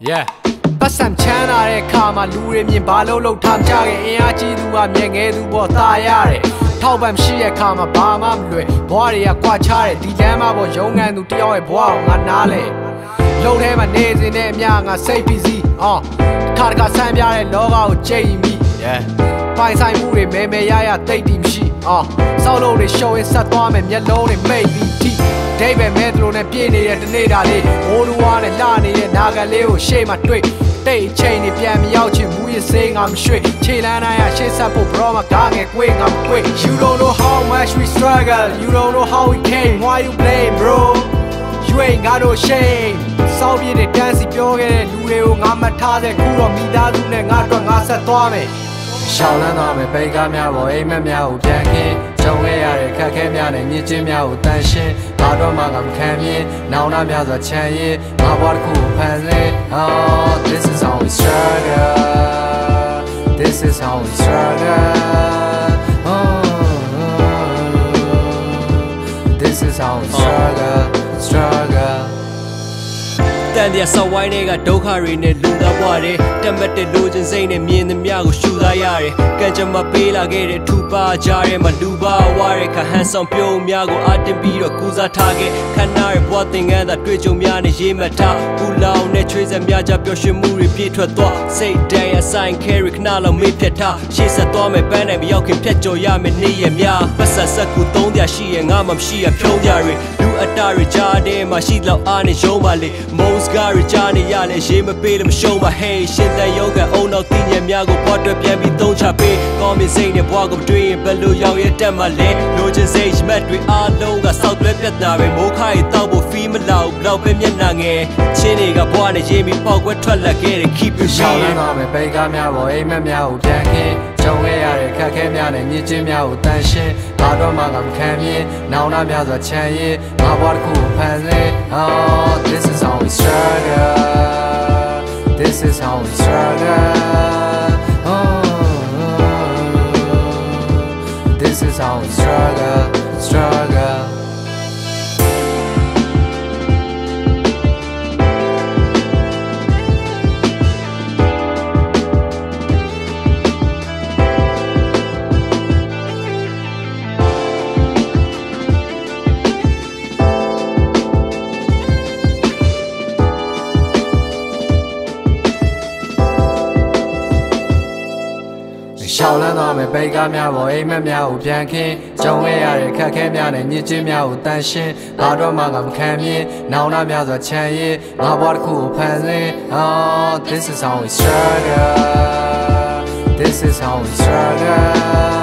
yeah ပတ်စံချမ်းသာတဲ့ခါမှာလူတွေမြင်ဘာလို့ထားကြခဲ့အင်အားကြီးသူကမြဲငယ်သူပေါ်ตายရတယ်ထောက်ပံ့ရှိတဲ့ခါမှာဘာမှမလွယ်ဘွားတွေကကွာချတယ်ဒီလမ်းမှာပေါ်ရုံးကန်သူတယောက်ရဲ့ဘွားကိုငါနားလေလုံထဲမှာနေစဉ်နဲ့အများငါစိတ်ပီစီခါတကဆန်းပြတဲ့လောကကိုကြိတ်မိပိုင်ဆိုင်မှုတွေမဲရတိတ်တီမရှိစောက်လို့တွေရှုံးရင်ဆက်သွားမယ်မျက်လုံးတွေမိတ်ပြီးထိဒိတ်ပဲမဲသူတို့နဲ့ပြည့်နေတဲ့တနေ့တာလေးအိုးလူဝါနဲ့လှနေတဲ့နာဂလေးကိုရှေ့မှာတွေ့တိတ်ချိန်နေပြန်မရောက်ချင်ဘူးရစေးငါမရွှေ့ခြေလန်းတိုင်းရှေ့ဆက်ဖို့ bro မကားငယ်ကွေးငါမကွေး You don't know how much we struggle You don't know how we came Why you blame bro You ain't got no shame စောက်ပြည့်တဲ့တန်းစီပြောခဲ့တဲ့လူတွေကိုငါမထားတဲ့ခုတော့မိသားစုနဲ့ငါတော့ငါဆက်သွားမယ်ရှောင်းလန်းသွားမယ်ပိတ်ကားများပေါ်အိမ်မက်များကိုပြန်ခင်းကြုံခဲ့ရတဲ့ခက်ခဲများနဲ့မြင့်ချင်းများကိုတန်ရှင်းဘာတော့မှငါမခံမြင်နောင်နာများစွာချမ်းရင်ငါဘဝတစ်ခုကိုဖန်ဆင်းThis is how we struggle This is how we struggle This is how we struggle တန်တရားဆောက်ဝိုင်းတွေကဒုက္ခတွေနဲ့လူသားဘဝတွေတက်မတ်တဲ့လူချင်းစိတ်နဲ့မြင်သမျှကိုရှူသားရတယ်ကံကြမ္မာပေးလာခဲ့တဲ့ထူပါကြရဲမှာလူပါဝါရဲခဟန်ဆောင်ပြုံးများကိုအတင်ပြီးတော့ကူစားထားခဲ့ခန္ဓာရဲ့ဘဝသင်္ကန်းသာတွေ့ကြုံများနဲ့ရေးမှတ်ထားပူလောင်နဲ့ချွေးစက်များကြပျော်ရွှင်မှုတွေပြည့်ထွက်သွားစိတ်တန်ရဆိုင်ခဲရခဏလောက်မေ့ဖြတ်ထားရှေ့ဆက်သွားမယ်ပန်းနိုင်မရောက်ခင်ဖြတ်ကျော်ရမယ်နေ့ရက်များပတ်ဆက်ဆက်ကူသုံးပြရှိရဲ့ငါမှမရှိရဖြုံးကြတွေလူအတ္တတွေကြားထဲမှာရှိလောက်အားနဲ့ရုံးပါလေကားရကြနေရလေရေးမပေးလို့မရှုံးပါ Hey ရှင်တန်ရုံးကအုံနောက်တင်ညံများကိုဘွားတွက်ပြန်ပြီးသုံးချပေးကောင်းမြင်စိတ်နဲ့ဘွားကိုတွေ့ရင်ဘယ်လိုရောက်ရတက်မှလဲလိုချင်စိတ်မက်တွေအားလုံးကစောက်တွဲပြတ်တာပဲမိုးခိုင်တောက်ဖို့ဖီးမလောက်ဘလောက်ပဲမျက်နှာငယ်ချင်းတွေကဘွားနဲ့ရေးပြီးပေါက်ကွက်ထွက်လာခဲ့တယ် Keep your shine ရှောင်းလန်းသွားမယ်ပိတ်ကားများပေါ်အိမ်မက်များကိုပြန်ခင်းကြုံခဲ့ရတဲ့ခက်ခဲများနဲ့မြင့်ချင်းများကိုတန်ရှင်းဘာတော့မှငါမခံမြင်နောင်နာများစွာချမ်းရင်ငါဘွားတစ်ခုကိုဖန်ဆင်းThis is how we struggle This is how we struggle This is how we struggleရှောင်းလန်းသွားမယ်ပိတ်ကားများပေါ်အိမ်မက်များကိုပြန်ခင်းကြုံခဲ့ရတဲ့ခက်ခဲများနဲ့မြင့်ချင်းများကိုတန်ရှင်းဘာတော့မှငါမခံမြင်နောင်နာများစွာချမ်းရင်ငါဘဝတစ်ခုကိုဖန်ဆင်းThis is how we struggle This is how we struggle